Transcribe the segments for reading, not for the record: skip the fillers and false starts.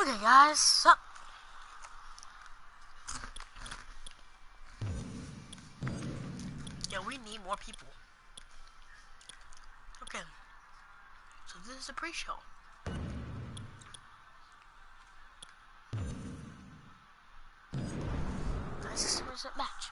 Okay, guys, so yeah, we need more people. Okay, so this is the pre-show. Nice 60% match.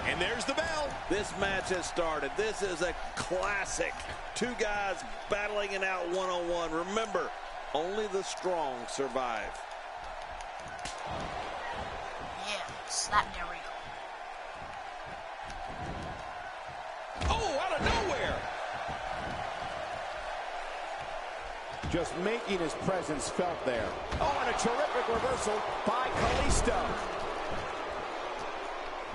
And there's the bell. This match has started. This is a classic. Two guys battling it out one-on-one. Remember, only the strong survive. Yeah, slap there we go. Oh, out of nowhere. Just making his presence felt there. Oh, and a terrific reversal by Kalisto.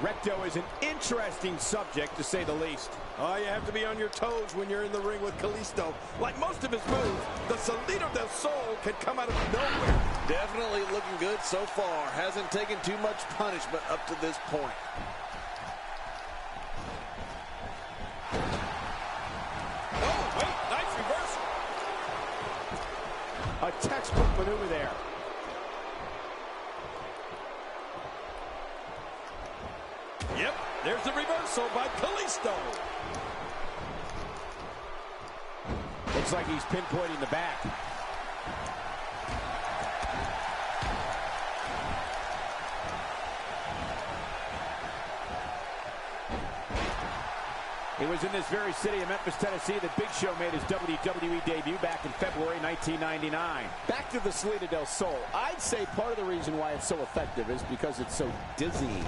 Recto is an interesting subject, to say the least. Oh, you have to be on your toes when you're in the ring with Kalisto. Like most of his moves, the Salida del Sol can come out of nowhere. Definitely looking good so far. Hasn't taken too much punishment up to this point. Oh, wait, nice reversal. A textbook maneuver there. Yep, there's the reversal by Kalisto. Looks like he's pinpointing the back. It was in this very city of Memphis, Tennessee, that Big Show made his WWE debut back in February 1999. Back to the Salida del Sol. I'd say part of the reason why it's so effective is because it's so dizzying.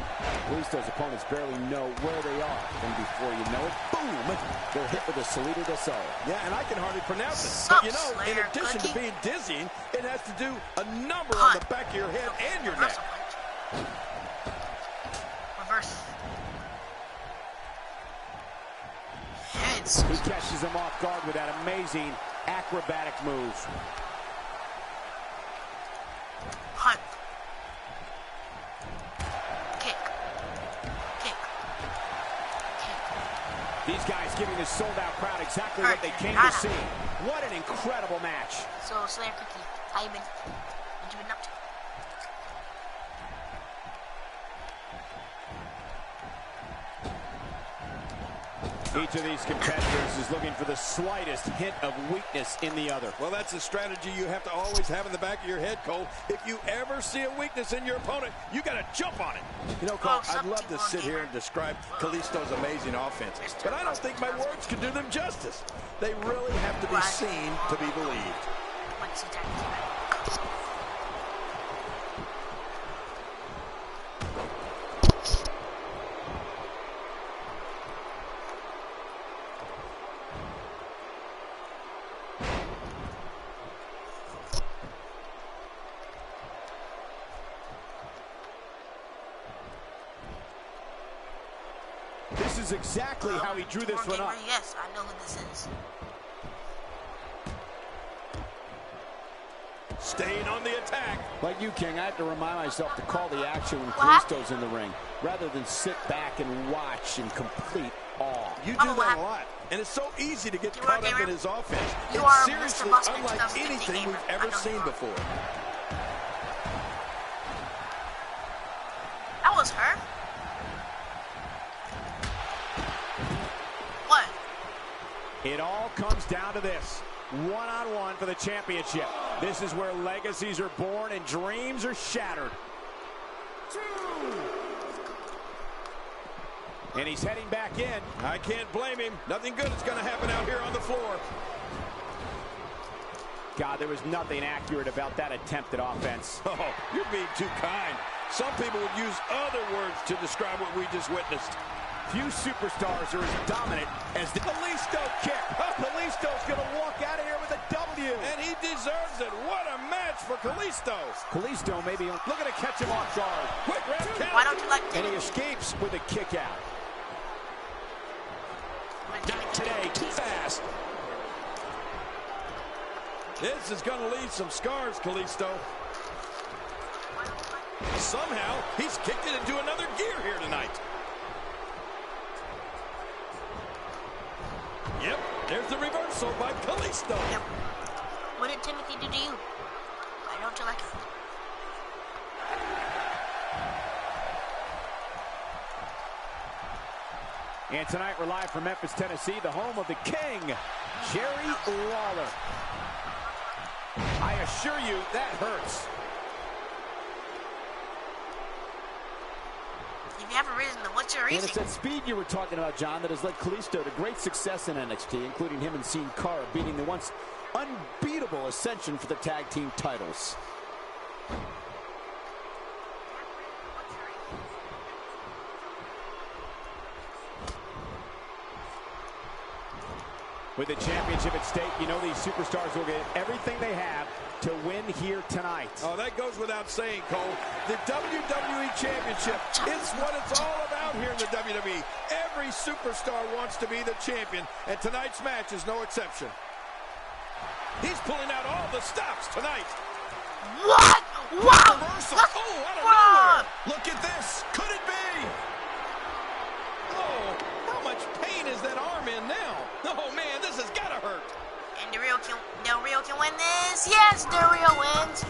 Kalisto's opponents barely know where they are. And before you know it, boom, they're hit with a Salida del Sol. Yeah, and I can hardly pronounce it. But you know, in addition to being dizzying, it has to do a number on the back of your head and your neck. Reverse. He catches him off guard with that amazing acrobatic move. Hunt. Kick. Kick. Kick. These guys giving this sold-out crowd exactly what they came to see. What an incredible match. So, Slayer Cookie, how you been? What you been up to? Each of these competitors is looking for the slightest hint of weakness in the other. Well, that's a strategy you have to always have in the back of your head, Cole. If you ever see a weakness in your opponent, you got to jump on it. You know, Cole, I'd love to sit here and describe Kalisto's amazing offense, but I don't think my words can do them justice. They really have to be seen to be believed. This is exactly how he drew this one up. Yes, I know what this is. Staying on the attack. Like you, King, I have to remind myself to call the action when Kalisto's in the ring, rather than sit back and watch in complete awe. You do that a lot, and it's so easy to get caught up in his offense. It's seriously unlike anything we've ever seen before. That was her. What? It all comes down to this. One-on-one for the championship. This is where legacies are born and dreams are shattered. And he's heading back in. I can't blame him. Nothing good is going to happen out here on the floor. God, there was nothing accurate about that attempted offense. Oh, you're being too kind. Some people would use other words to describe what we just witnessed. Few superstars are as dominant as the Kalisto kick. Kalisto's going to walk out of here with a W. And he deserves it. What a match for Kalisto. Kalisto maybe looking to catch him off guard. Quick round count. Why don't you like And he escapes with a kick out. Not today, too fast. This is going to leave some scars, Kalisto. Somehow, he's kicked it into another gear here tonight. Yep, there's the reversal by Kalisto. Yep. What did Timothy do to you? Why don't you like it? And tonight we're live from Memphis, Tennessee, the home of the King, Jerry Lawler. I assure you, that hurts. If you have a reason, then what's your reason? And it's that speed you were talking about, John, that has led Kalisto to great success in NXT, including him and Sin Cara beating the once unbeatable Ascension for the tag team titles. With the championship at stake, you know these superstars will get everything they have to win here tonight. Oh, that goes without saying, Cole. The WWE Championship is what it's all about here in the WWE. Every superstar wants to be the champion, and tonight's match is no exception. He's pulling out all the stops tonight. What? Wow! Reversal. Oh, out of nowhere. Look at this. Could it be? Oh, how much pain is that arm in now? Oh, man, this has got to hurt. And Del Rio can win this. Yes, Del Rio wins.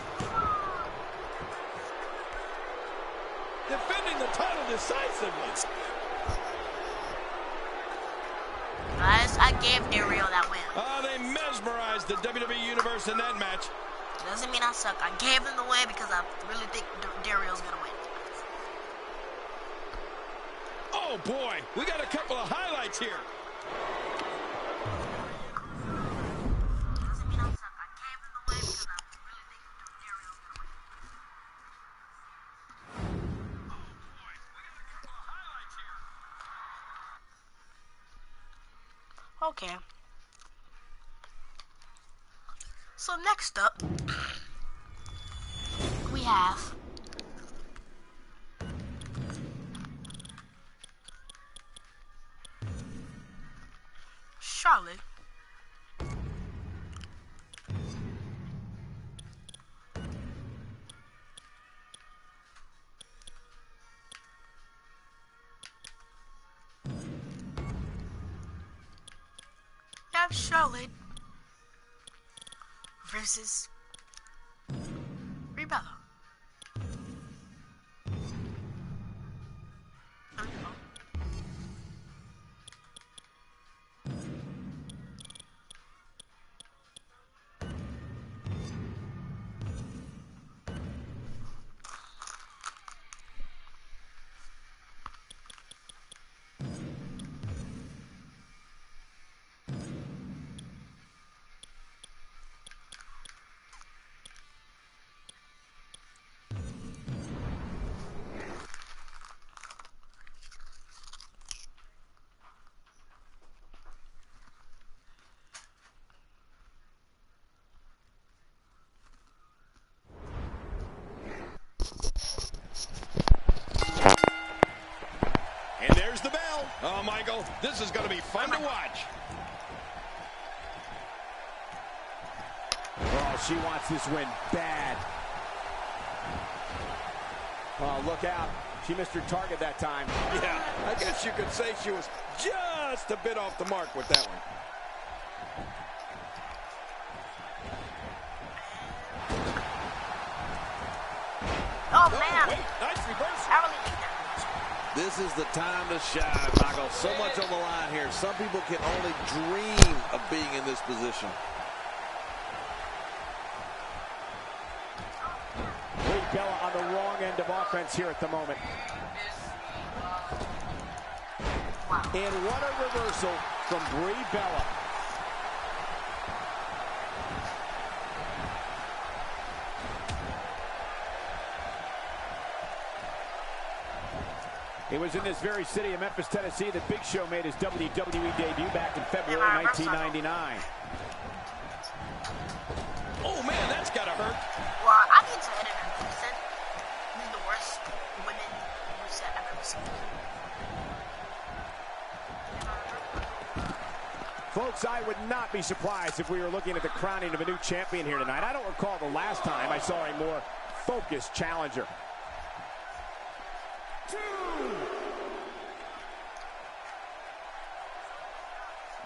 Defending the title decisively. Guys, I gave Del Rio that win. They mesmerized the WWE Universe in that match. Doesn't mean I suck. I gave him the win because I really think Del Rio's gonna win. Oh boy, we got a couple of highlights here. Doesn't mean I suck. I gave him the win because I really think Del Rio's gonna win. Oh boy, we got a couple of highlights here. Okay. So next up, we have Charlotte versus Rebella. And there's the bell. Oh, Michael, this is going to be fun to watch. Oh, she wants this win bad. Oh, look out. She missed her target that time. Yeah, I guess you could say she was just a bit off the mark with that one. Oh, man. Wait, nice reversal. I really think that. This is the time to shine, Michael. So much on the line here. Some people can only dream of being in this position. Bella on the wrong end of offense here at the moment. And what a reversal from Brie Bella. It was in this very city of Memphis, Tennessee that Big Show made his WWE debut back in February 1999. Oh, man, that's got to hurt. Well, I need to edit it. He said this is the worst women moveset I've ever seen. Folks, I would not be surprised if we were looking at the crowning of a new champion here tonight. I don't recall the last time I saw a more focused challenger. 2,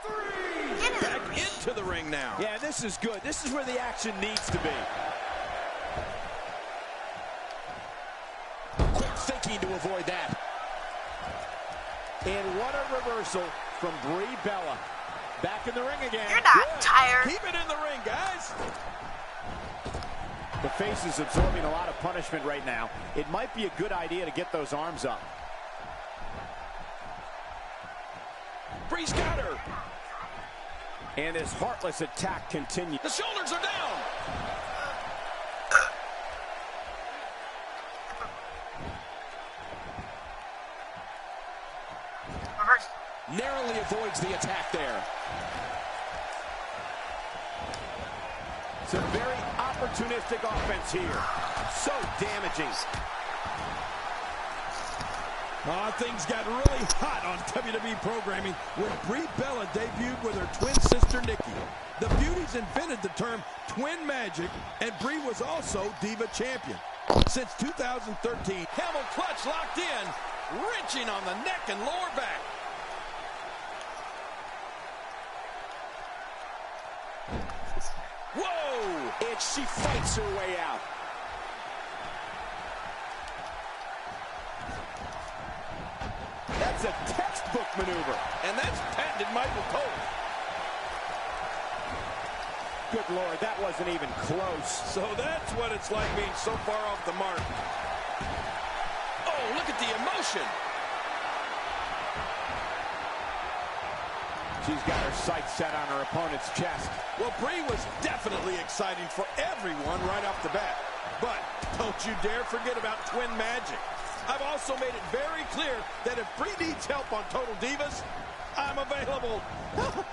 3. Back into the ring now. Yeah, this is good. This is where the action needs to be. Quick thinking to avoid that. And what a reversal from Brie Bella. Back in the ring again. You're not tired. Keep it in the ring, guys. The face is absorbing a lot of punishment right now. It might be a good idea to get those arms up. Brie's got her. And his heartless attack continues. The shoulders are down. Reverse. Narrowly avoids the attack there. Some very opportunistic offense here. So damaging. Things got really hot on WWE programming when Brie Bella debuted with her twin sister Nikki. The Beauties invented the term twin magic, and Brie was also Diva Champion. Since 2013, camel clutch locked in, wrenching on the neck and lower back. Whoa! And she fights her way out. That's a textbook maneuver. And that's patented Michael Cole. Good Lord, that wasn't even close. So that's what it's like being so far off the mark. Oh, look at the emotion. She's got her sights set on her opponent's chest. Well, Brie was definitely exciting for everyone right off the bat. But don't you dare forget about twin magic. I've also made it very clear that if Brie needs help on Total Divas, I'm available.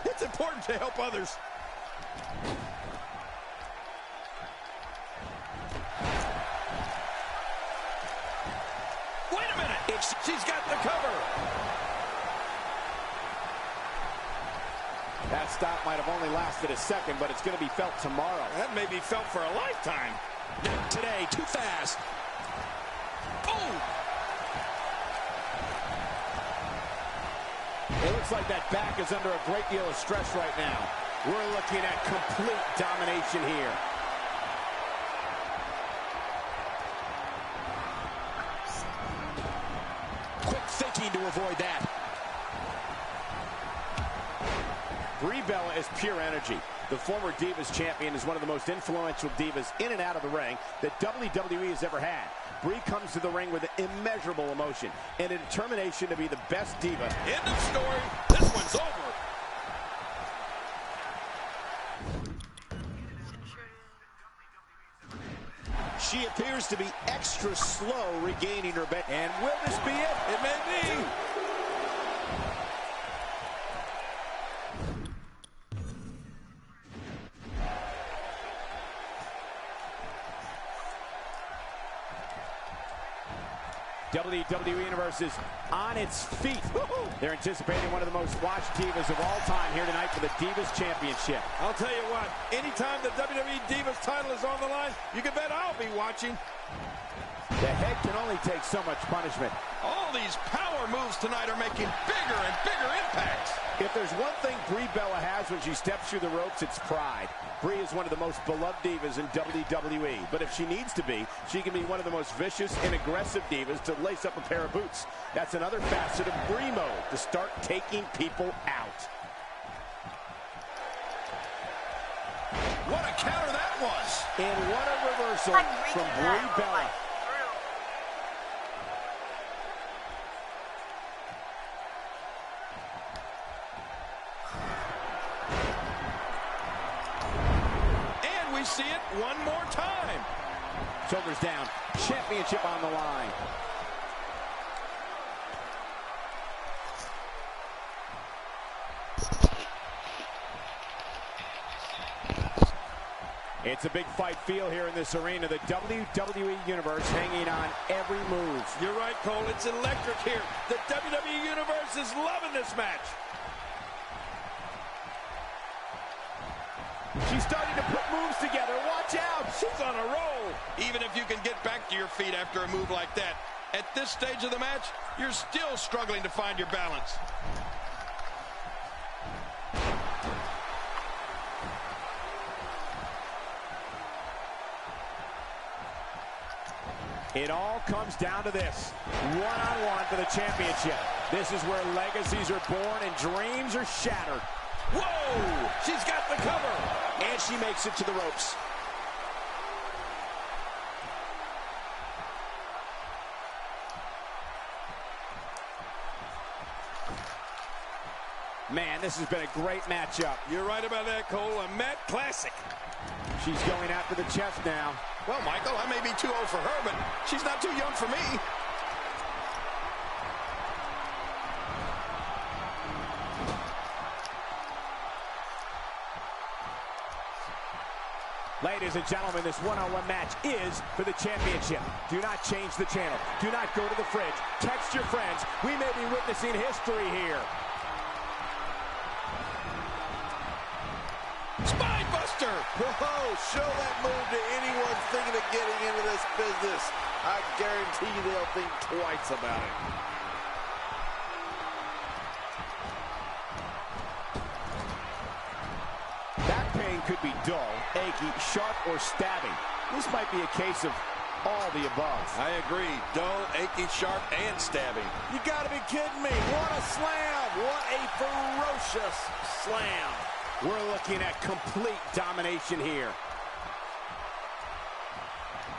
It's important to help others. Wait a minute. She's got the cover. That stop might have only lasted a second, but it's going to be felt tomorrow. That may be felt for a lifetime. Not today, too fast. Oh! It looks like that back is under a great deal of stress right now. We're looking at complete domination here. Quick thinking to avoid that. Brie Bella is pure energy. The former Divas champion is one of the most influential divas in and out of the ring that WWE has ever had. Brie comes to the ring with immeasurable emotion and a determination to be the best diva. End of story. This one's over. She appears to be extra slow regaining her back. And will this be it? It may be. WWE Universe is on its feet. They're anticipating one of the most watched divas of all time here tonight for the Divas Championship. I'll tell you what, anytime the WWE Divas title is on the line, you can bet I'll be watching. The head can only take so much punishment. All these power moves tonight are making bigger and bigger impacts. If there's one thing Brie Bella has when she steps through the ropes, it's pride. Brie is one of the most beloved divas in WWE, but if she needs to be, she can be one of the most vicious and aggressive divas to lace up a pair of boots. That's another facet of Brie mode, to start taking people out. What a counter that was. And what a reversal from Brie Bella. We see it one more time. Shoulders down. Championship on the line. It's a big fight feel here in this arena. The WWE Universe hanging on every move. You're right, Cole. It's electric here. The WWE Universe is loving this match. She's starting to put moves together. Watch out. She's on a roll. Even if you can get back to your feet after a move like that, at this stage of the match, you're still struggling to find your balance. It all comes down to this. One-on-one for the championship. This is where legacies are born and dreams are shattered. Whoa! She's got the cover. And she makes it to the ropes. Man, this has been a great matchup. You're right about that, Cole. A Matt classic. She's going after the chest now. Well, Michael, I may be too old for her, but she's not too young for me. Ladies and gentlemen, this one-on-one match is for the championship. Do not change the channel. Do not go to the fridge. Text your friends. We may be witnessing history here. Spinebuster! Whoa, show that move to anyone thinking of getting into this business. I guarantee you they'll think twice about it. That pain could be dull, achy, sharp, or stabbing. This might be a case of all the above. I agree. Dull, achy, sharp, and stabbing. You gotta be kidding me. What a slam. What a ferocious slam. We're looking at complete domination here.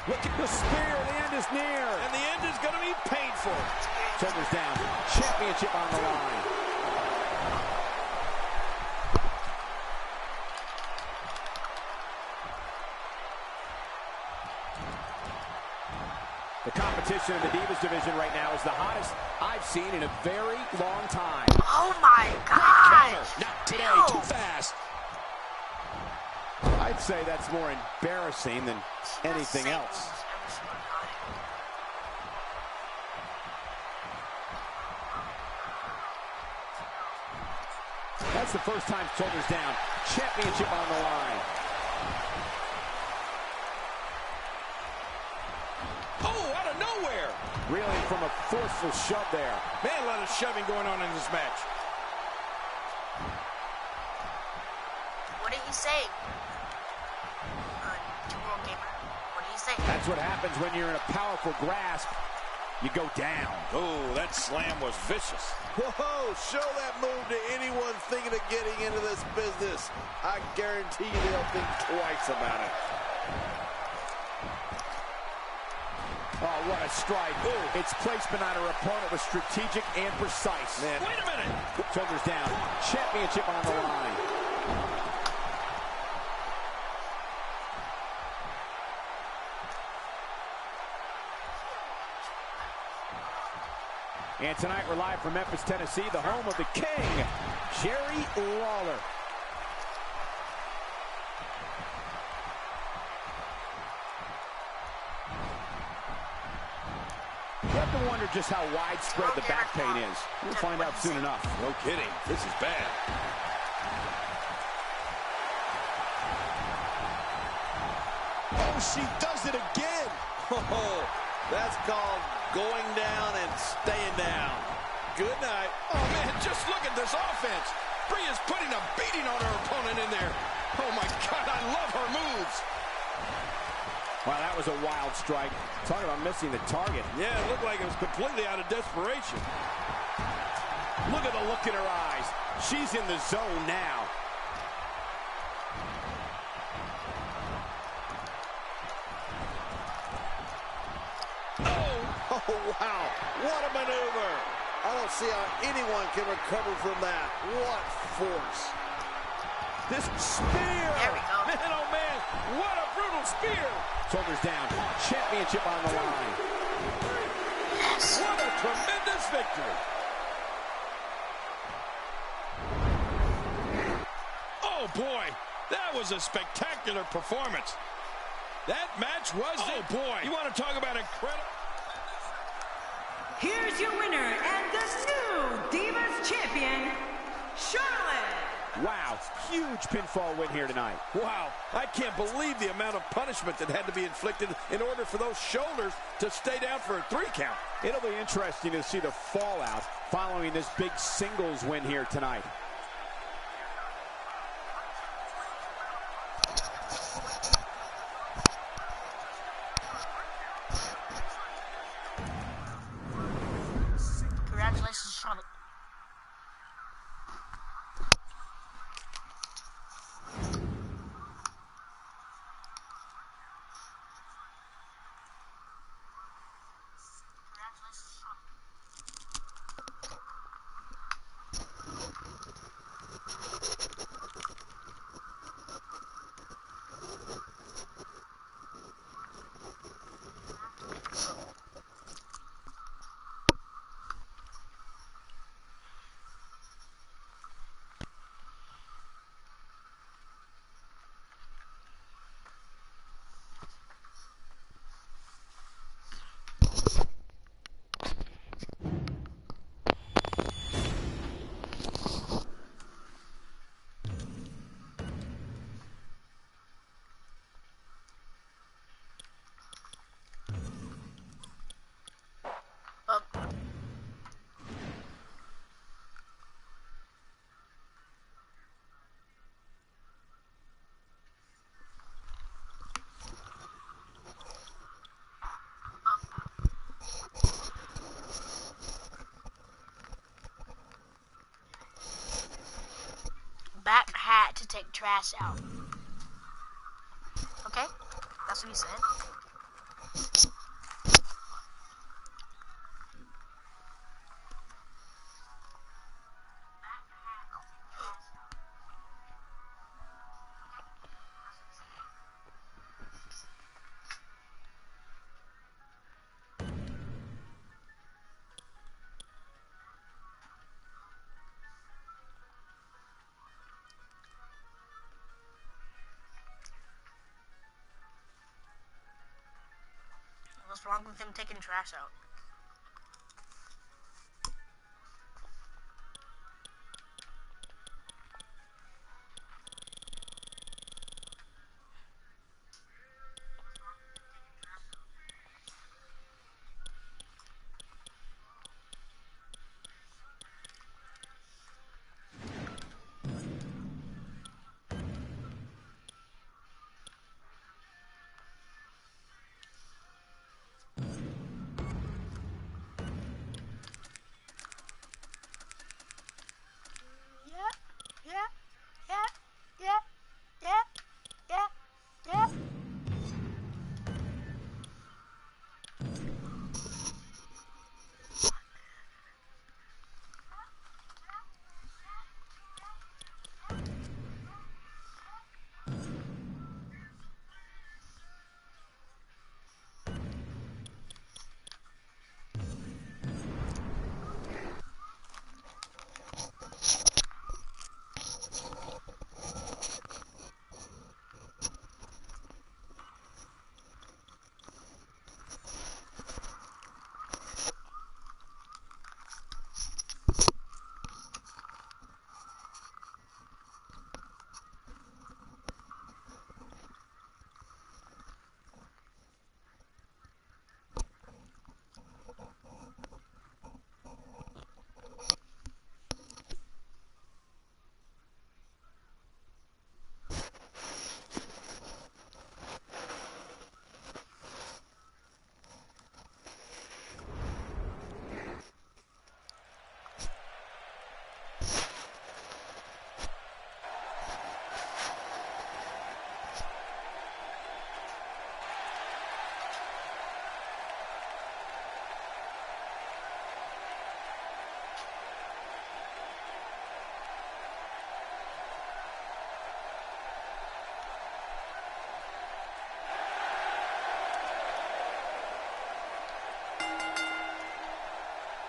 Look at the spear. The end is near. And the end is going to be painful. Shoulders down. Championship on the line. The competition in the Divas division right now is the hottest I've seen in a very long time. Oh my God! Not today, too fast. I'd say that's more embarrassing than anything else. That's the first time shoulders down. Championship on the line. Oh, out of nowhere! Reeling from a forceful shove there. Man, a lot of shoving going on in this match. What did he say? World Gamer. What did he say? That's what happens when you're in a powerful grasp. You go down. Oh, that slam was vicious. Whoa, show that move to anyone thinking of getting into this business. I guarantee you they'll think twice about it. Oh, what a strike. Ooh. Its placement on her opponent was strategic and precise. Man, wait a minute. Shoulders down. Championship on the line. And tonight we're live from Memphis, Tennessee, the home of the King, Jerry Lawler. You have to wonder just how widespread the back pain is. We'll find out soon enough. No kidding. This is bad. Oh, she does it again. Oh, that's called going down and staying down. Good night. Oh, man, just look at this offense. Bria's putting a beating on her opponent in there. Oh, my God, I love her moves. Wow, that was a wild strike. Talk about missing the target. Yeah, it looked like it was completely out of desperation. Look at the look in her eyes. She's in the zone now. Oh, wow. What a maneuver. I don't see how anyone can recover from that. What force. This spear. There we go. Man, oh, man, what a brutal spear. Shoulders down. Championship on the line. Yes. What a tremendous victory. Oh, boy, that was a spectacular performance. That match was, oh, boy, you want to talk about incredible. Here's your winner and the new Divas Champion, Charlotte. Wow, huge pinfall win here tonight. Wow, I can't believe the amount of punishment that had to be inflicted in order for those shoulders to stay down for a 3 count. It'll be interesting to see the fallout following this big singles win here tonight. Congratulations, Charlotte. Back hat to take trash out. Okay? That's what he said. What's wrong with him taking trash out?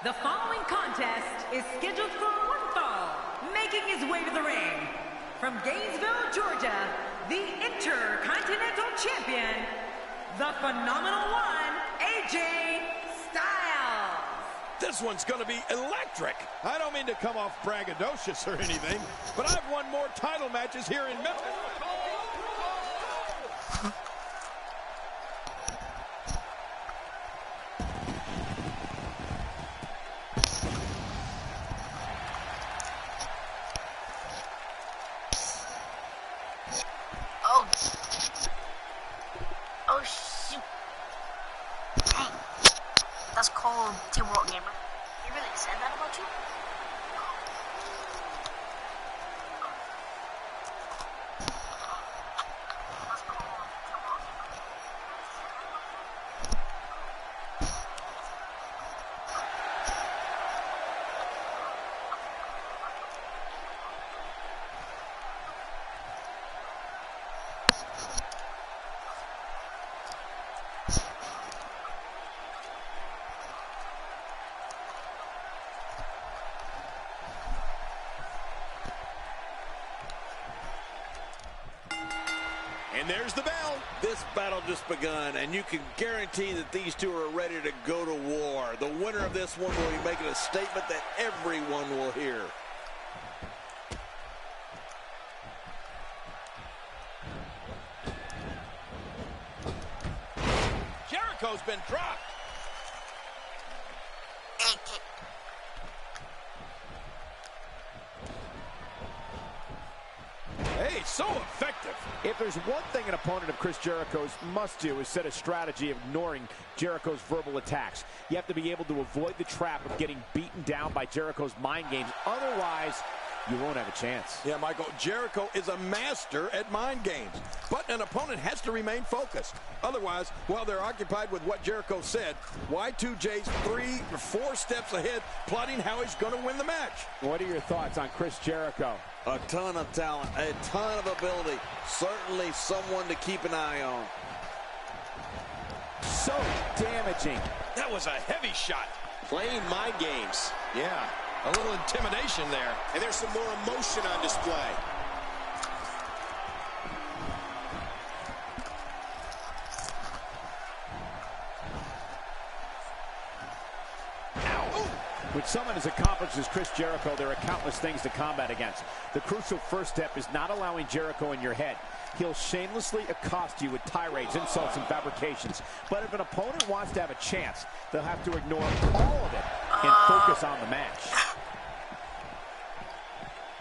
The following contest is scheduled for one fall, making his way to the ring. From Gainesville, Georgia, the Intercontinental Champion, the Phenomenal One, AJ Styles. This one's going to be electric. I don't mean to come off braggadocious or anything, but I've won more title matches here in Memphis. Oh, shoot. Dang. That's cold, Team World Gamer. You really said that about you? And there's the bell. This battle just begun, and you can guarantee that these two are ready to go to war. The winner of this one will be making a statement that everyone will hear. Jericho's been dropped. Hey, so effective. If there's one thing an opponent of Chris Jericho's must do is set a strategy of ignoring Jericho's verbal attacks. You have to be able to avoid the trap of getting beaten down by Jericho's mind games. Otherwise, you won't have a chance. Yeah, Michael, Jericho is a master at mind games. But an opponent has to remain focused. Otherwise, while they're occupied with what Jericho said, Y2J's 3 or 4 steps ahead, plotting how he's going to win the match. What are your thoughts on Chris Jericho? A ton of talent, a ton of ability. Certainly someone to keep an eye on. So damaging. That was a heavy shot. Playing mind games. Yeah, a little intimidation there. And there's some more emotion on display. With someone as accomplished as Chris Jericho, there are countless things to combat against. The crucial first step is not allowing Jericho in your head. He'll shamelessly accost you with tirades, insults, and fabrications. But if an opponent wants to have a chance, they'll have to ignore all of it and focus on the match.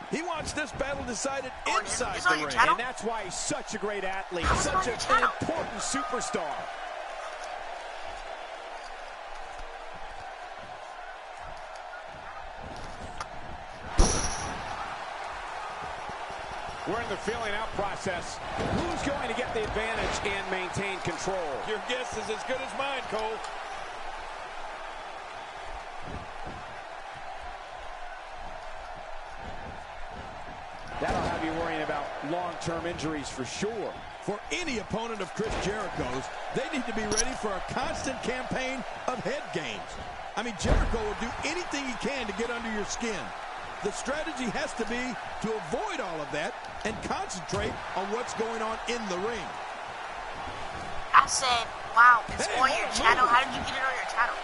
He wants this battle decided inside the ring. And that's why he's such a great athlete, such an important superstar. We're in the feeling out process. Who's going to get the advantage and maintain control? Your guess is as good as mine, Cole. That'll have you worrying about long-term injuries for sure. For any opponent of Chris Jericho's, they need to be ready for a constant campaign of head games. I mean, Jericho will do anything he can to get under your skin. The strategy has to be to avoid all of that and concentrate on what's going on in the ring. I said, wow, it's on your channel. How did you get it on your channel?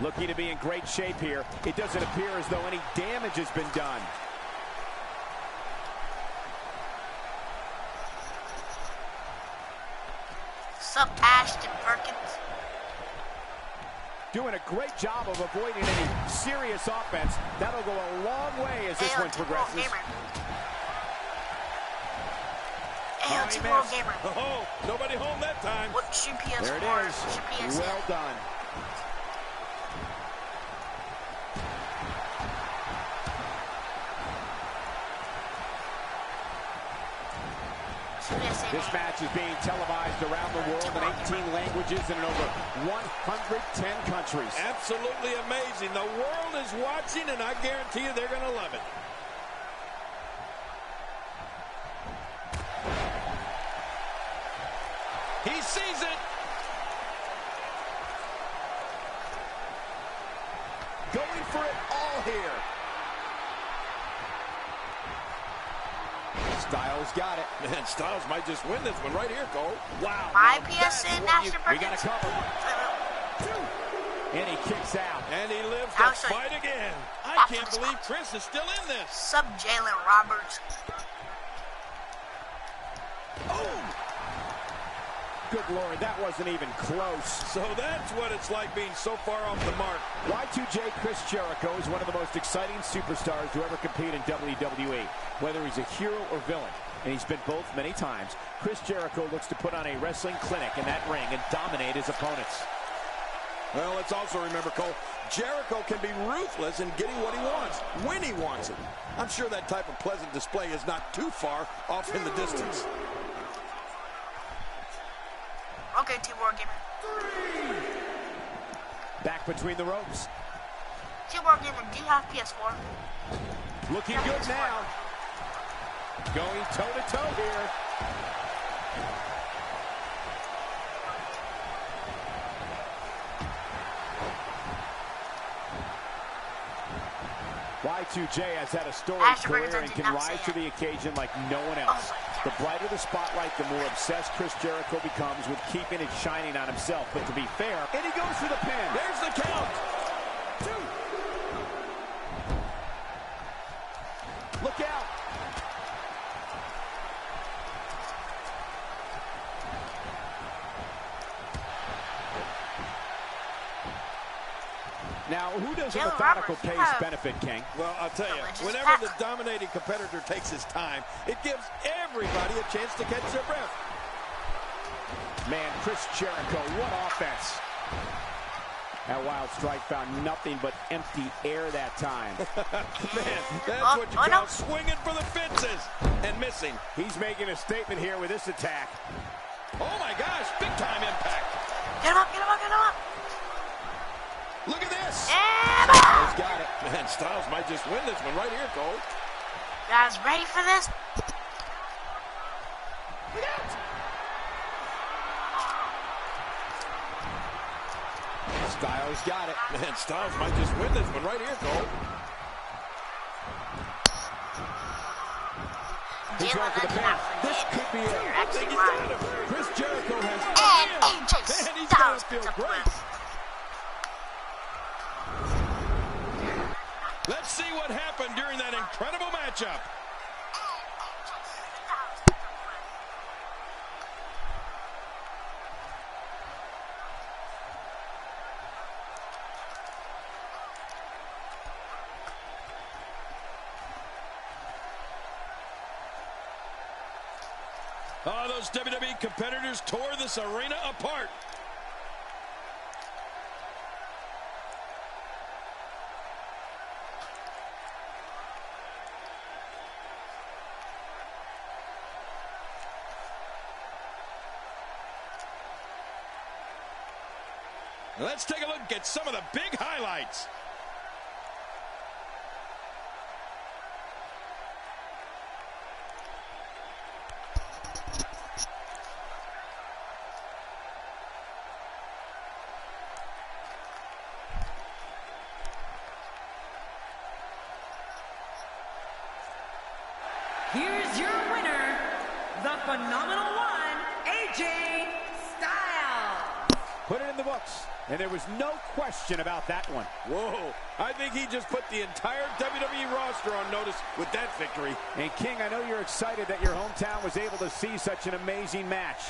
Looking to be in great shape here. It doesn't appear as though any damage has been done. Sup, Ashton Perkins? Doing a great job of avoiding any serious offense. That'll go a long way as this one progresses. Team World Gamer. Oh, nobody home that time. What should PS4? There it is. Well done. This match is being televised around the world in 18 languages and in over 110 countries. Absolutely amazing. The world is watching, and I guarantee you they're going to love it. He sees it. Going for it all here. Styles got it. Man, Styles might just win this one right here, Cole. Wow. My now PSN, that's Ashton We got a Perkins. cover. And he kicks out. And he lives I'll to show you. fight again. I Back to can't the believe spot. Chris is still in this. Sub Jalen Roberts. Good Lord, that wasn't even close. So that's what it's like being so far off the mark. Y2J Chris Jericho is one of the most exciting superstars to ever compete in WWE. Whether he's a hero or villain, and he's been both many times, Chris Jericho looks to put on a wrestling clinic in that ring and dominate his opponents. Well, let's also remember, Cole, Jericho can be ruthless in getting what he wants, when he wants it. I'm sure that type of pleasant display is not too far off in the distance. Okay, T-War Gamer. Back between the ropes. T-War Gamer, do you have PS4? Looking good now. Going toe-to-toe here. Y2J has had a storied Ashton career Perkins, I and did can not say rise to that. the occasion like no one else. Oh my The God. brighter the spotlight, the more obsessed Chris Jericho becomes with keeping it shining on himself. But to be fair, and he goes for the pin. There's the count. Look out. Now, who does a Jalen methodical Roberts, you pace have- benefit, King? Well, I'll tell you, Religious whenever the pack. dominating competitor takes his time, it gives everybody a chance to catch their breath. Man, Chris Jericho, what offense. That wild strike found nothing but empty air that time. Man, that's Oh, what you oh, call no. swinging for the fences and missing. He's making a statement here with this attack. Oh, my gosh, big-time impact. Get him up, get him up, get him up. Look at this. Get him up. He's got it. Man, Styles might just win this one right here, Cole. You guys ready for this? Styles got it. Man, Styles might just win this one right here, Cole. He's Jalen, going for the I pin. cannot forget. This could be it. You're I think actually he's right. got him. Chris Jericho has And Man, AJ he's Styles gotta feel picks up the great. win. Let's see what happened during that incredible matchup. Oh, those WWE competitors tore this arena apart. Let's take a look at some of the big highlights. Here's your winner, the phenomenal one, AJ Styles. Put it in the books. And there was no question about that one. Whoa, I think he just put the entire WWE roster on notice with that victory. And King, I know you're excited that your hometown was able to see such an amazing match.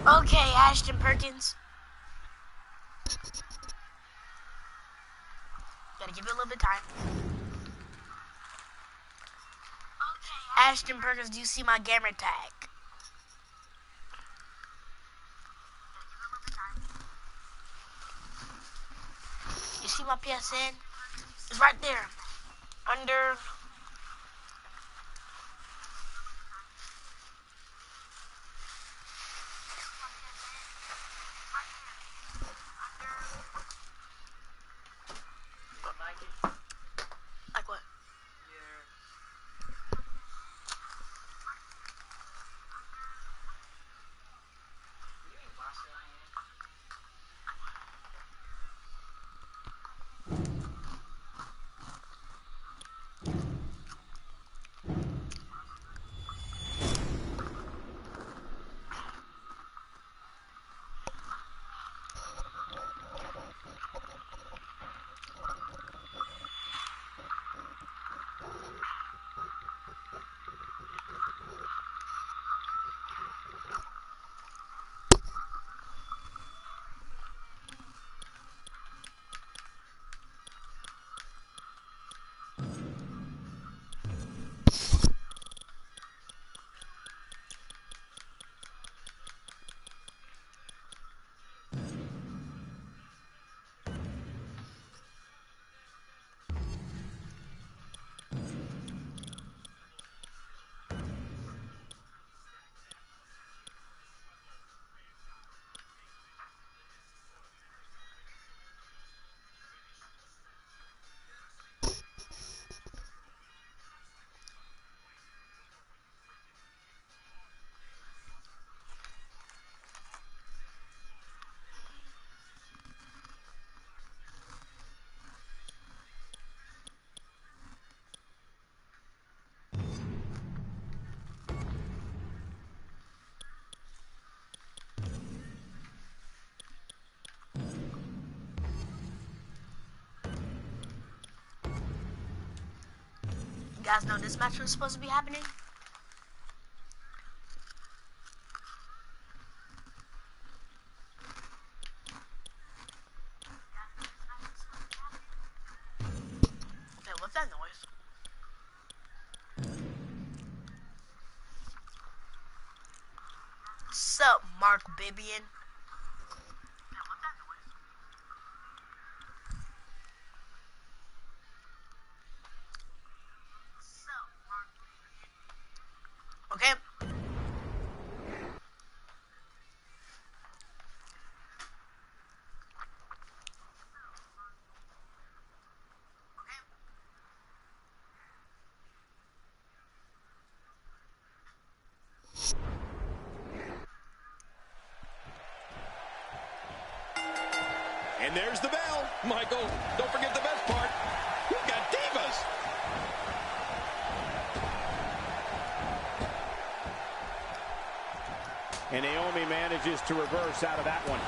Okay, Ashton Perkins. Gotta give it a little bit of time. Ashton Perkins, do you see my gamer tag? You see my PSN? It's right there. Under... Like what? You guys know this match was supposed to be happening? Hey, what's that noise? Sup, Mark Bibian? Okay. And there's the bell. Michael, don't forget the best part. We've got divas. And Naomi manages to reverse out of that one.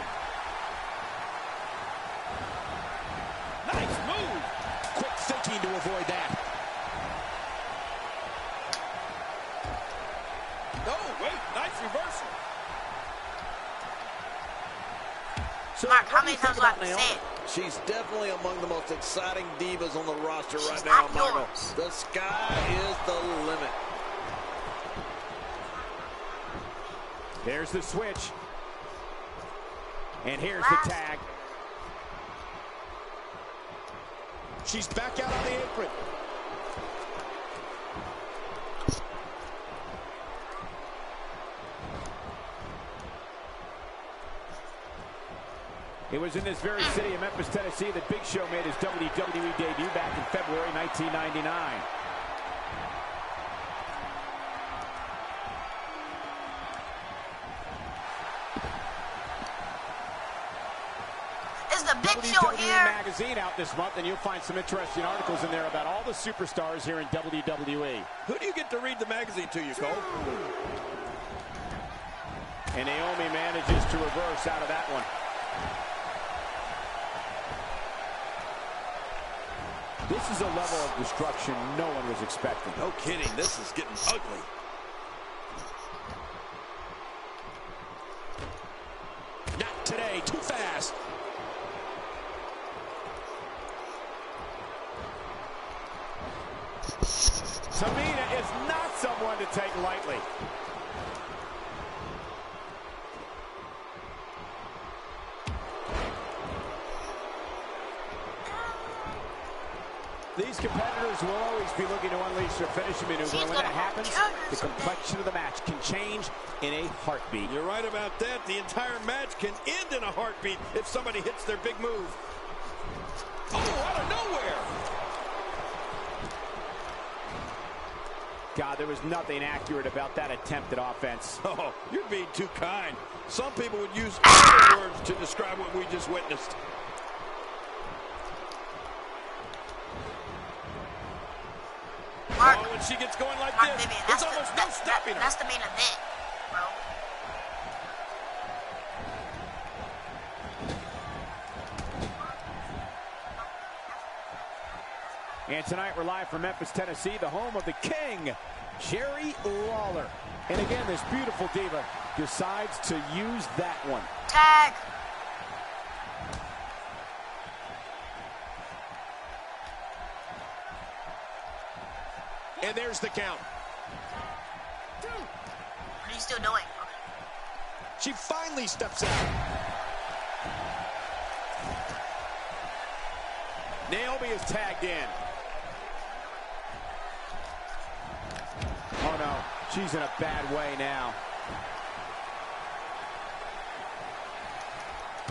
Nice move. Quick thinking to avoid that. Oh, wait. Nice reversal. So Mark, how many times do I have to say it? She's definitely among the most exciting divas on the roster She's right now, not Michael. yours. The sky is the limit. There's the switch. And here's the tag. She's back out on the apron. It was in this very city of Memphis, Tennessee that Big Show made his WWE debut back in February 1999. Is the Big Show WWE here? magazine out this month, and you'll find some interesting articles in there about all the superstars here in WWE. Who do you get to read the magazine to you, Cole? And Naomi manages to reverse out of that one. This is a level of destruction no one was expecting. No kidding. This is getting ugly. Not today. Too fast. Tamina is not someone to take lightly. These competitors will always be looking to unleash their finishing maneuver. And when that happens, the complexion of the match can change in a heartbeat. You're right about that. The entire match can end in a heartbeat if somebody hits their big move. Oh, out of nowhere! God, there was nothing accurate about that attempted offense. Oh, you're being too kind. Some people would use other words to describe what we just witnessed. Mark, oh, when she gets going like Mark, this, baby, there's almost no stopping her. That's the main event, bro. And tonight we're live from Memphis, Tennessee, the home of the King, Jerry Lawler. And again, this beautiful diva decides to use that one. Tag. And there's the count. What are you still doing? She finally steps out. Naomi is tagged in. Oh no, she's in a bad way now.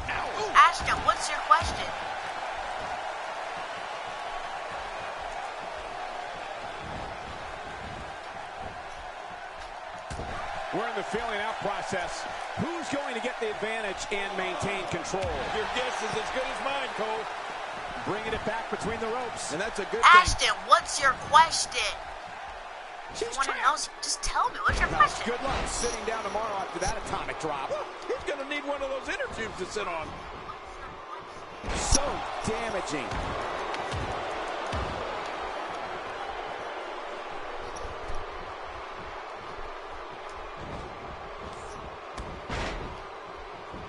Ow. Ashton, what's your question? We're in the feeling out process. Who's going to get the advantage and maintain control? Your guess is as good as mine, Cole. Bringing it back between the ropes. And that's a good Ashton, what's your question? She's Want to know? Just tell me. What's your question? Good luck sitting down tomorrow after that atomic drop. thing. He's going to need one of those inner tubes to sit on. So damaging.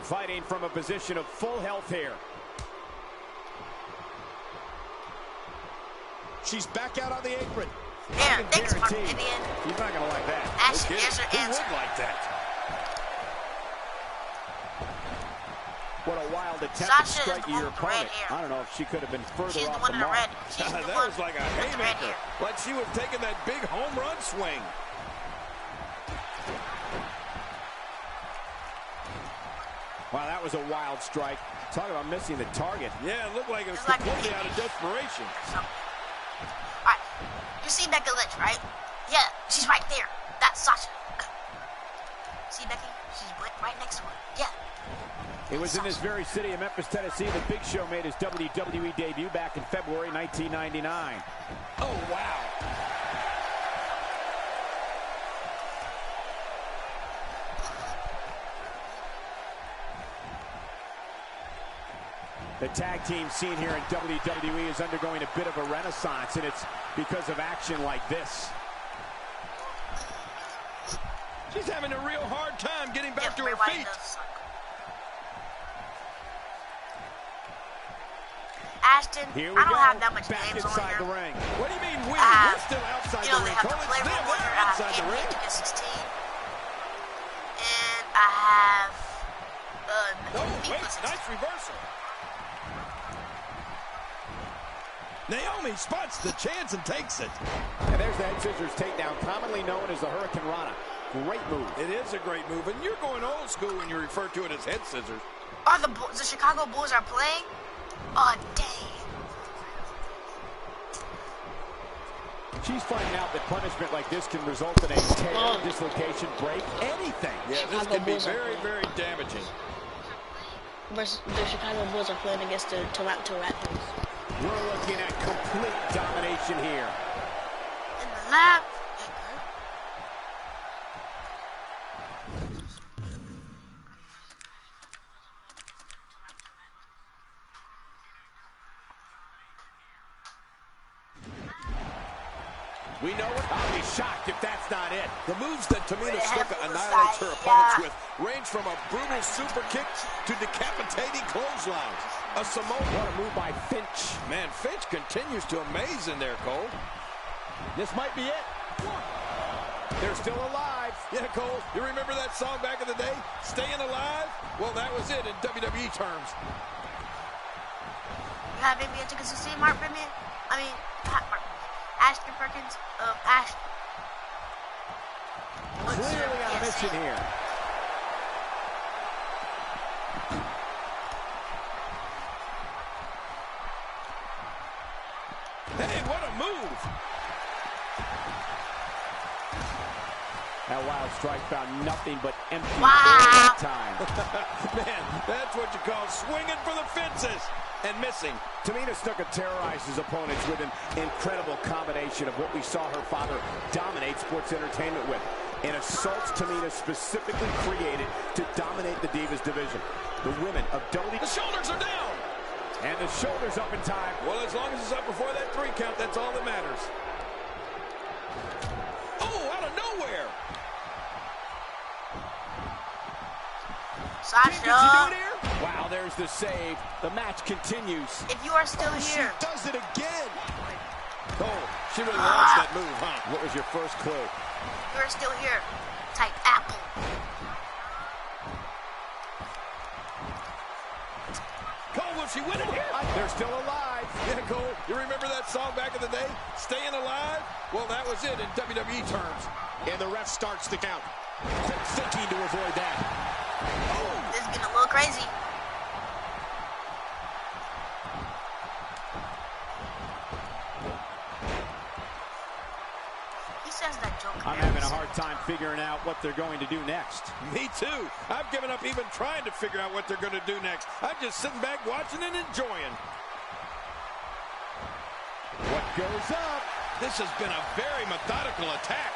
Fighting from a position of full health here. She's back out on the apron. There, thanks, Mark Guaranteed. Vivian. He's not going to like that. Ashton, Okay. there's her Who answer. would like that? What a wild attempt Sasha to is strike the your one with the red opponent. hair. I don't know if she could have been further She's the off one the in the mark. red. She's the That one was like a with the red haymaker. hair. Like she was taking that big home run swing. Wow, that was a wild strike. Talk about missing the target. Yeah, it looked like it was It's like completely a- out of desperation. So, alright, you see Becky Lynch, right? Yeah, she's right there. That's Sasha. See Becky? She's right next to her. Yeah. It was in this very city of Memphis, Tennessee, the Big Show made his WWE debut back in February 1999. Oh, wow. The tag team scene here in WWE is undergoing a bit of a renaissance, and it's because of action like this. She's having a real hard time getting back to Bray her Wyatt feet. does suck. Ashton, Here we I don't go. have that much Back games on inside here. the ring. What do you mean we? I We're still outside You know, the they ring. have Cole, the it's them. Playroom Order. They're I have inside the NBA ring. 2K16. And I have Oh, wait, FIFA 16. nice reversal. Naomi spots the chance and takes it. And there's the head scissors takedown, commonly known as the Hurricane Rana. Great move. It is a great move, and you're going old school when you refer to it as head scissors. Are the Chicago Bulls are playing? Oh, dang. She's finding out that punishment like this can result in a tear, dislocation, break, anything. Yeah, this can be very, very damaging. Versus the Chicago Bulls are playing against the Toronto Raptors. We're looking at complete domination here. In the lap. We know it. I'll be shocked if that's not it. The moves that Tamina Snuka Yeah. annihilates her opponents with range from a brutal super kick to decapitating clotheslines. A Samoan. What a move by Finch. Man, Finch continues to amaze in there, Cole. This might be it. They're still alive. Yeah, Cole, you remember that song back in the day? Staying Alive? Well, that was it in WWE terms. You have maybe a ticket to see Mark Perkins? I mean, not Mark Ashton Perkins. Ashton. Clearly on a mission here. Hey, what a move! That wild strike found nothing but empty air Wow. that time. Man, that's what you call swinging for the fences and missing. Tamina Snuka terrorizes opponents with an incredible combination of what we saw her father dominate sports entertainment with. And assaults Tamina specifically created to dominate the Divas division. The women of WWE. The shoulders are down. And the shoulders up in time. Well, as long as it's up before that 3 count, that's all that matters. Oh, out of nowhere. Sasha, Wow, there's the save. The match continues. if you are still here, She does it again. Oh, she really wants that move, huh? What was your first clue? you are still here, type Apple. Cole, will she win it here? They're still alive. Yeah, Cole, you remember that song back in the day? Staying Alive? Well, that was it in WWE terms. And the ref starts the count. Quick thinking to avoid that. This is getting a little crazy. He says that joke. I'm having a hard time figuring out what they're going to do next. Me too. I've given up even trying to figure out what they're going to do next. I'm just sitting back watching and enjoying. What goes up? This has been a very methodical attack.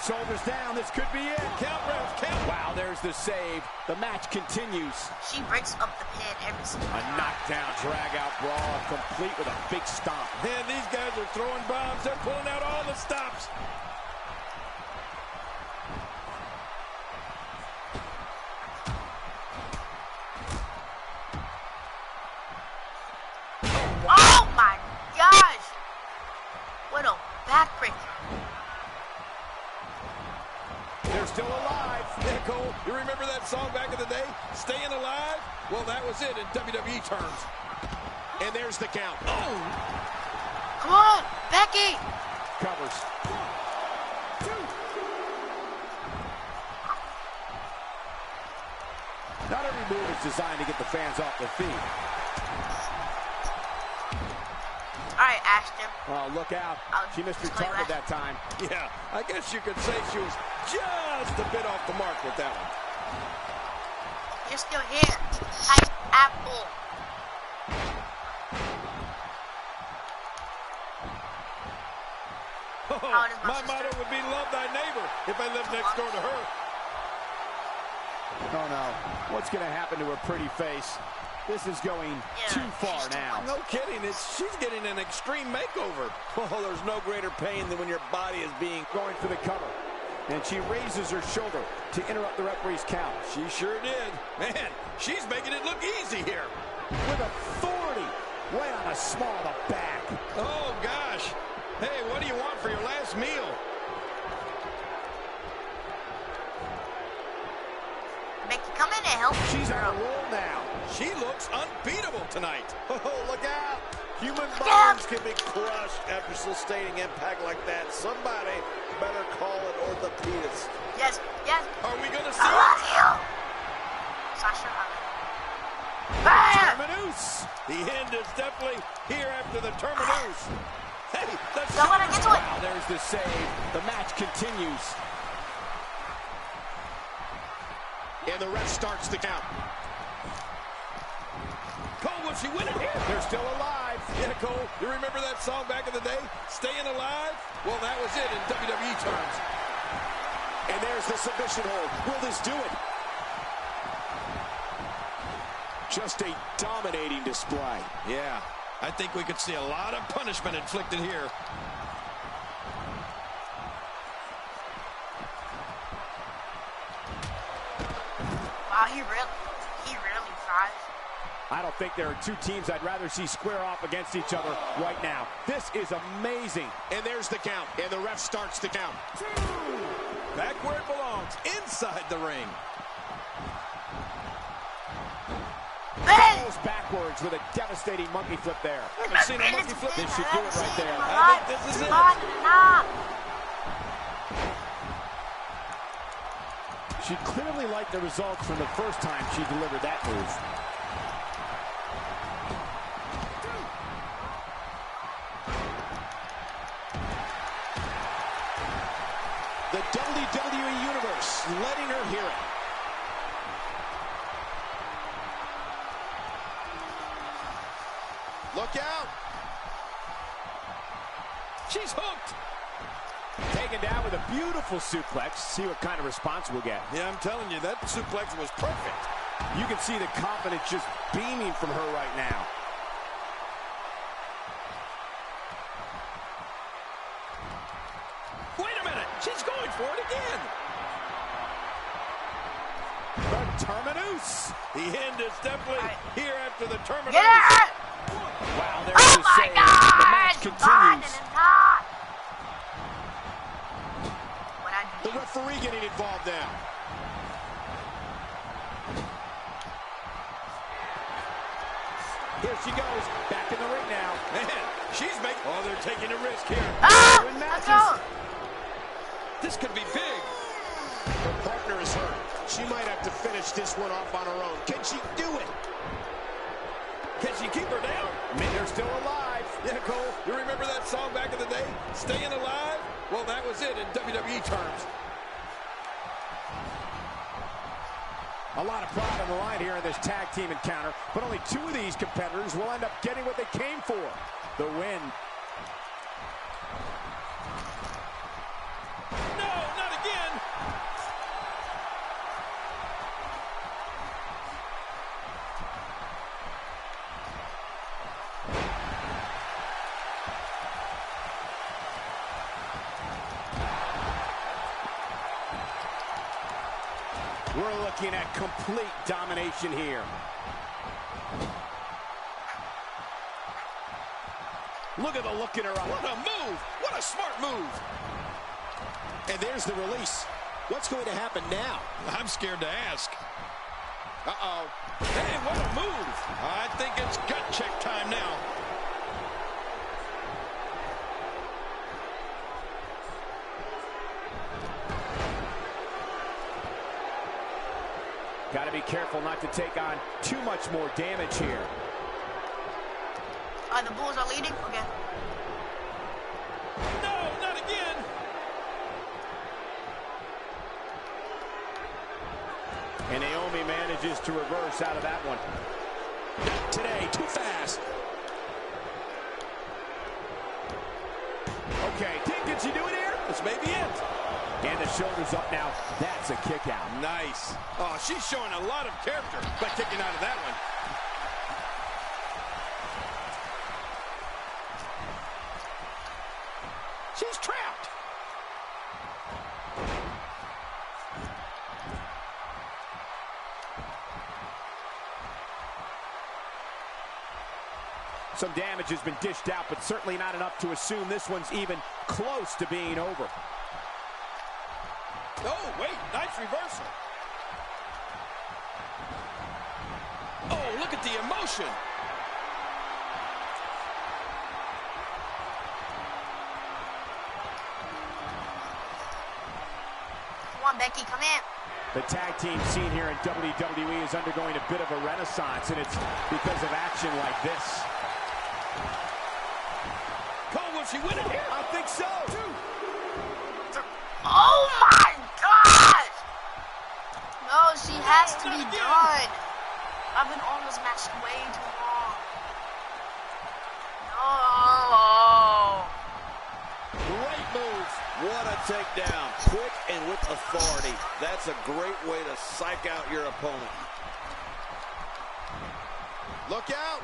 Shoulders down. This could be it. Count, ref, count. Wow, there's the save. The match continues. She breaks up the pin every single A time. knockdown, drag-out brawl, complete with a big stomp. Man, these guys are throwing bombs. They're pulling out all the stops. Oh my gosh! What a backbreaker. They're still alive. Yeah, Cole, you remember that song back in the day? Staying Alive? Well, that was it in WWE terms. And there's the count. Oh! Come on, Becky! Covers. Not every move is designed to get the fans off their feet. Alright, Ashton. Oh, look out. She missed her Play target left. that time. Yeah, I guess you could say she was just a bit off the mark with that one. You're still here. Type Apple. Oh, How old is my my sister? motto would be love thy neighbor if I lived next door to her. Oh, no. What's going to happen to her pretty face? This is going too far now. No kidding, she's getting an extreme makeover. Oh, there's no greater pain than when your body is being... Going for the cover. And she raises her shoulder to interrupt the referee's count. She sure did. Man, she's making it look easy here. With authority. Right on the small of the back. Oh, gosh. Hey, what do you want for your last meal? Becky, come in and help. She's on a roll now. She looks unbeatable tonight. Oh, look out! Human bones can be crushed after sustaining impact like that. Somebody better call an orthopedist. Yes, yes. Are we going to I see love you. Sasha, I love you. Bam! Terminus? The end is definitely here after the Terminus. Hey, that's Don't let her get to it. Wow, there's the save. The match continues. And the ref starts the count. Cole, will she win it here? They're still alive. Yeah, Cole, you remember that song back in the day? Staying Alive? Well, that was it in WWE terms. And there's the submission hold. Will this do it? Just a dominating display. Yeah, I think we could see a lot of punishment inflicted here. Wow, he really tries. I don't think there are two teams I'd rather see square off against each other right now. This is amazing. And there's the count. And the ref starts the count. Back where it belongs, inside the ring. Goes backwards with a devastating monkey flip there. I haven't seen a monkey flip. This should do it right there. I think this is it. She clearly liked the results from the first time she delivered that move. The WWE Universe letting her hear it. Look out. She's hooked. Taken down with a beautiful suplex. See what kind of response we'll get. Yeah, I'm telling you, that suplex was perfect. You can see the confidence just beaming from her right now. Wait a minute. She's going for it again. The Terminus. The end is definitely here after the Terminus. Yeah! Wow, there's the save. The match continues. The referee getting involved now. Here she goes, back in the ring now. Man, she's making... Oh, they're taking a risk here. Win matches. This could be big. Her partner is hurt. She might have to finish this one off on her own. Can she do it? Can she keep her down? I mean, they're still alive. Yeah, Cole, you remember that song back in the day? Staying Alive? Well, that was it in WWE terms. A lot of pride on the line here in this tag team encounter, but only two of these competitors will end up getting what they came for, the win. No, not again. We're looking at complete domination here. Look at the look in her eye. What a move. What a smart move. And there's the release. What's going to happen now? I'm scared to ask. Uh-oh. Hey, what a move. I think it's gut check time now. Got to be careful not to take on too much more damage here. The Bulls are leading? Okay. No, not again. And Naomi manages to reverse out of that one. Not today, too fast. Okay, can she do it here? This may be it. And the shoulder's up now. That's a kick out. Nice. Oh, she's showing a lot of character by kicking out of that one. She's trapped. Some damage has been dished out, but certainly not enough to assume this one's even close to being over. Oh, wait, nice reversal. Oh, look at the emotion. Come on, Becky, come in. The tag team scene here in WWE is undergoing a bit of a renaissance, and it's because of action like this. Cole, will she win it here? I think so. Oh my gosh! No, she has to be done. I've been on this match way too long. No. Great move. What a takedown. Quick and with authority. That's a great way to psych out your opponent. Look out.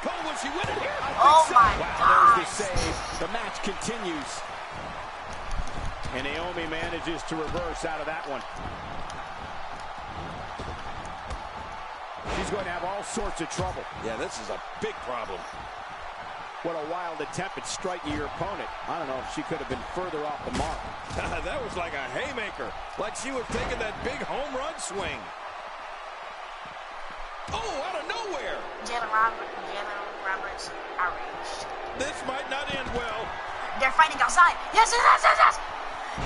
Cole, will she win it here? Oh my Wow, there's gosh. the save. The match continues. And Naomi manages to reverse out of that one. she's going to have all sorts of trouble. Yeah, this is a big problem. What a wild attempt at striking your opponent. I don't know if she could have been further off the mark. That was like a haymaker, like she was taking that big home run swing. Oh, out of nowhere. Jalen Roberts outraged. This might not end well. They're fighting outside. Yes, yes, yes, yes, yes.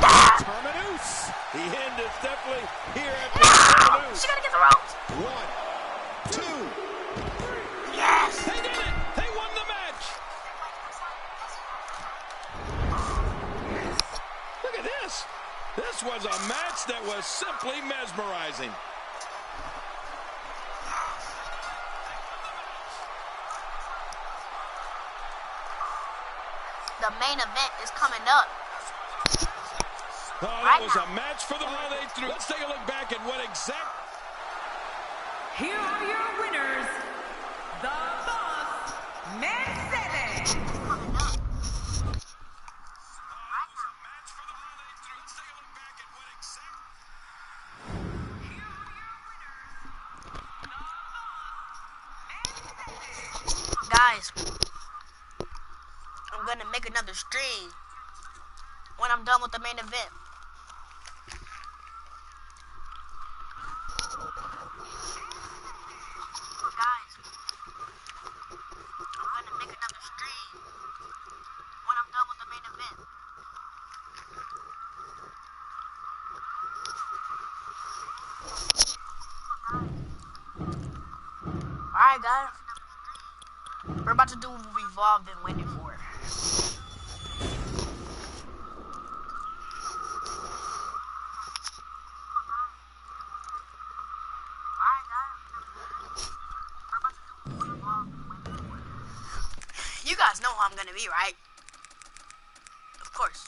Ah! Terminus. The end is definitely here at the No! Terminus. She gotta get the ropes. 1, 2. Yes. They did it. They won the match. Look at this. This was a match that was simply mesmerizing. The main event is coming up. Oh, that was a match for the one they threw. Let's take a look back at what exact. Here are your winners, the Boss Mercedes. Guys, I'm gonna make another stream when I'm done with the main event. Guys, I'm gonna make another stream when I'm done with the main event. Alright, guys. We're about to do what we've all been waiting for. You guys know how I'm gonna be, right? Of course.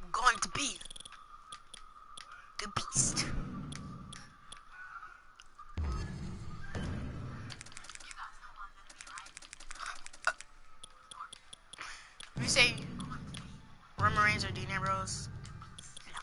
I'm going to be the beast. If you say Roman Reigns or Dean Ambrose, no.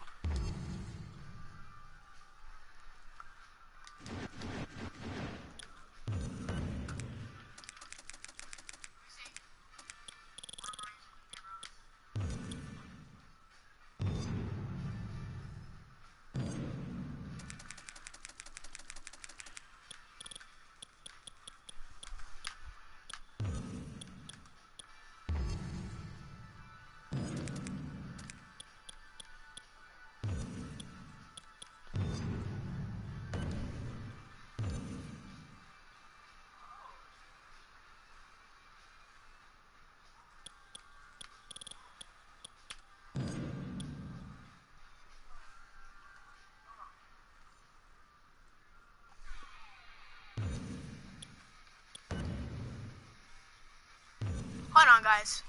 Hold on, guys.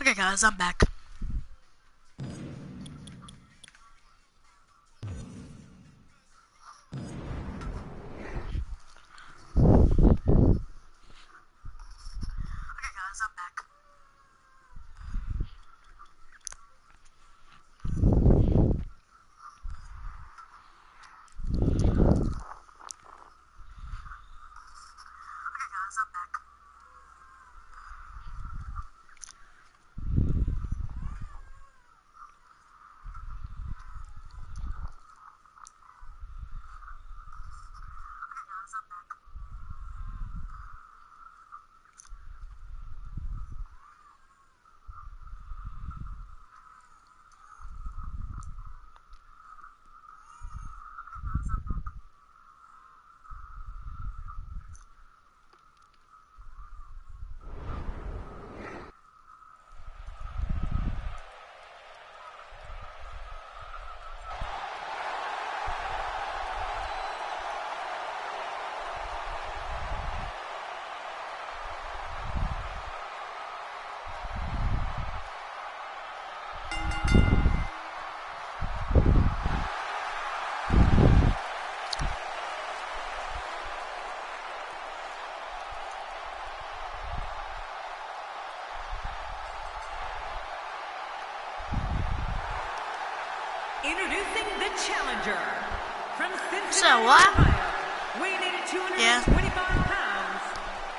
Okay, guys, I'm back. Introducing the challenger from Cincinnati, So what? Ohio, weighing in at 225 pounds,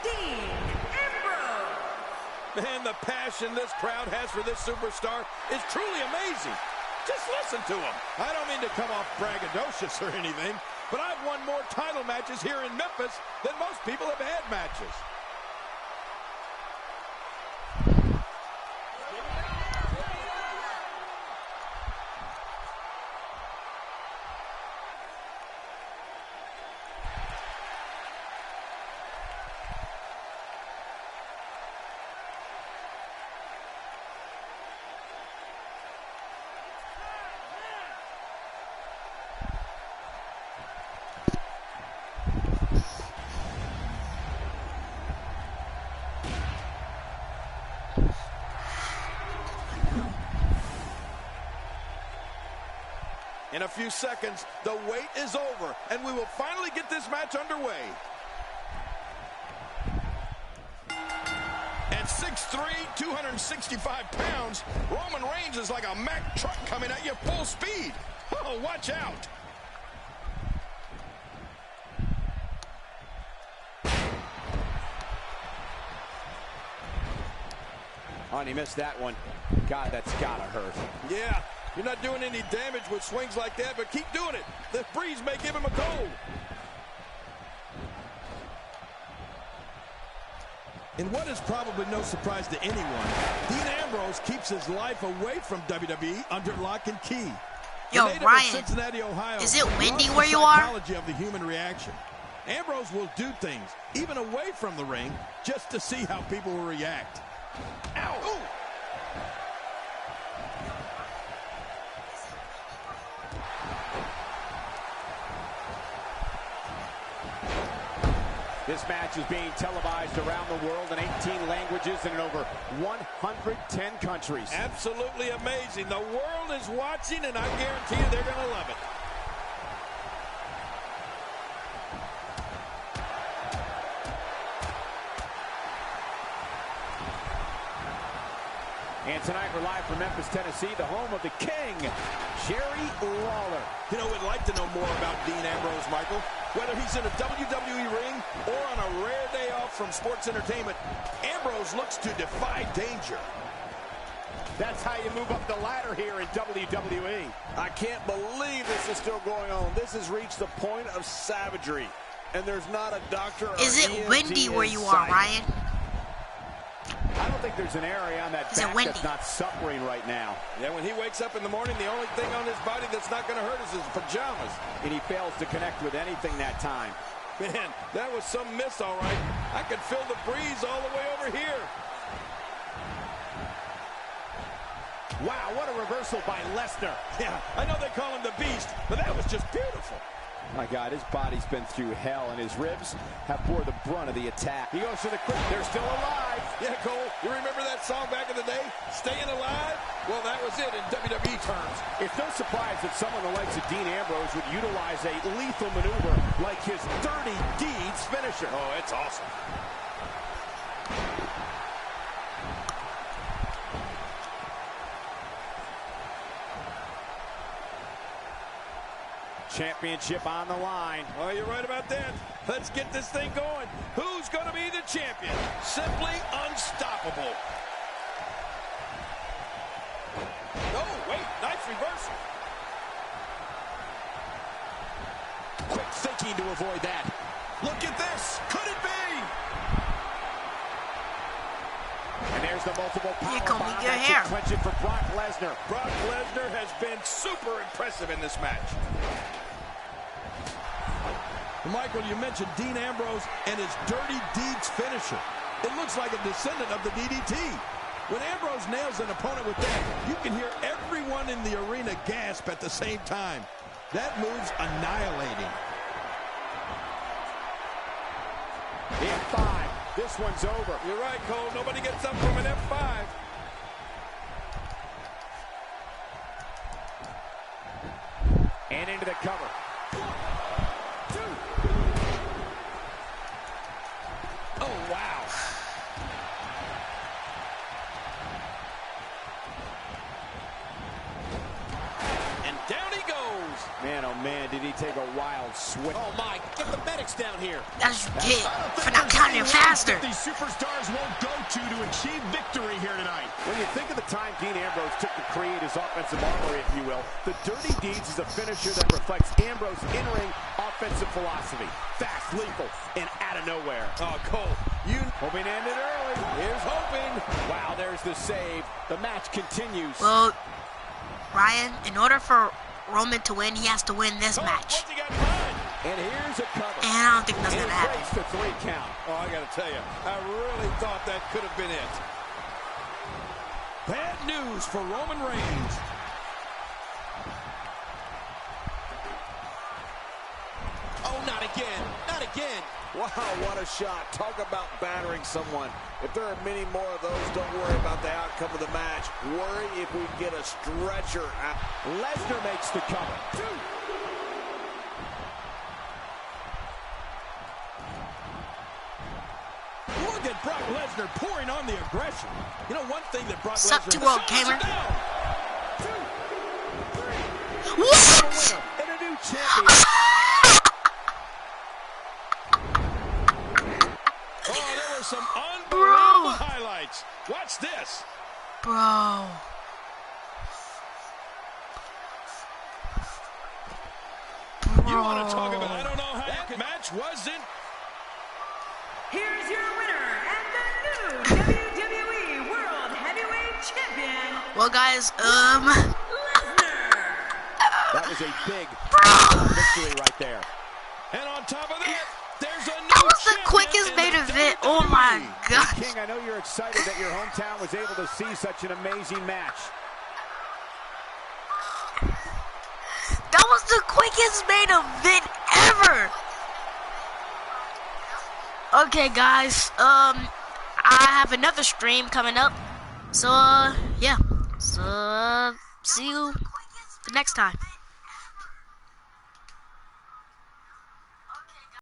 Dean Ambrose. Man, the passion this crowd has for this superstar is truly amazing. Just listen to him. I don't mean to come off braggadocious or anything, but I've won more title matches here in Memphis than most people have had matches. In a few seconds, the wait is over, and we will finally get this match underway. At 6'3", 265 pounds, Roman Reigns is like a Mack truck coming at you full speed. Oh, watch out. Oh, and he missed that one. God, that's gotta hurt. Yeah. You're not doing any damage with swings like that, but keep doing it. The breeze may give him a cold. In what is probably no surprise to anyone, Dean Ambrose keeps his life away from WWE under lock and key. Yo, Ryan, Cincinnati, Ohio, is it windy where you the are? psychology of the human reaction. Ambrose will do things, even away from the ring, just to see how people will react. Ow! Ooh. This match is being televised around the world in 18 languages and in over 110 countries. Absolutely amazing. The world is watching, and I guarantee you they're going to love it. And tonight we're live from Memphis, Tennessee, the home of the King, Jerry Lawler. You know, we'd like to know more about Dean Ambrose, Michael. Whether he's in a WWE ring or on a rare day off from sports entertainment, Ambrose looks to defy danger. That's how you move up the ladder here in WWE. I can't believe this is still going on. This has reached the point of savagery, and there's not a doctor or Is it EMT windy where in you sight. are, Ryan? I don't think there's an area on that back that's not suffering right now. Yeah, when he wakes up in the morning, the only thing on his body that's not going to hurt is his pajamas. And he fails to connect with anything that time. Man, that was some miss, all right. I could feel the breeze all the way over here. Wow, what a reversal by Lesnar. Yeah, I know they call him the Beast, but that was just beautiful. My God, his body's been through hell, and his ribs have bore the brunt of the attack. He goes for the quick. They're still alive. Yeah, Cole, you remember that song back in the day, Staying Alive? Well, that was it in WWE terms. It's no surprise that someone the likes of Dean Ambrose would utilize a lethal maneuver like his Dirty Deeds finisher. Oh, it's awesome. Championship on the line. Oh, you're right about that. Let's get this thing going. Who's going to be the champion? Simply unstoppable. Oh, wait, nice reversal. Quick thinking to avoid that. Look at this. Could it be? And there's the multiple power Here, Comey, bomb. your That hair. should clinch it for Brock Lesnar. Brock Lesnar has been super impressive in this match. Michael, you mentioned Dean Ambrose and his Dirty Deeds finisher. It looks like a descendant of the DDT. When Ambrose nails an opponent with that, you can hear everyone in the arena gasp at the same time. That move's annihilating. The F5. This one's over. You're right, Cole. Nobody gets up from an F5. And into the cover. Oh, wow. And down he goes. Man, oh man, did he take a wild swing. Oh my, get the medics down here. That's what you get for not counting it faster. These superstars won't go to achieve victory here tonight. When you think of the time Dean Ambrose took to create his offensive armory, if you will, the Dirty Deeds is a finisher that reflects Ambrose's in-ring offensive philosophy. Fast, lethal, and out of nowhere. Oh, Cole, you Hoping to end it early. here's hoping. Wow, there's the save. The match continues. Well, Ryan, in order for Roman to win, he has to win this match. What's he got in mind? And here's a cover. And I don't think that's And going to happen. breaks the 3 count. Oh, I got to tell you, I really thought that could have been it. Bad news for Roman Reigns. Oh, not again. Not again. Wow, what a shot. Talk about battering someone. If there are many more of those, don't worry about the outcome of the match. Worry if we get a stretcher out. Lesnar makes the cover. Look at Brock Lesnar pouring on the aggression. You know, one thing that Brock Sup Lesnar to World does Gamer. down. What? And a new champion. Oh, there were some unbelievable highlights. Watch this. Bro. You want to talk about, I don't know how that match wasn't. Here's your winner and the new WWE World Heavyweight Champion, Well, guys, Lesnar. That was a big victory right there. And on top of that, there's a new that was the champion quickest in main the event. Oh my WWE. gosh. King, I know you're excited that your hometown was able to see such an amazing match. That was the quickest main event ever. Okay, guys. I have another stream coming up. So, yeah. So, see you the next time.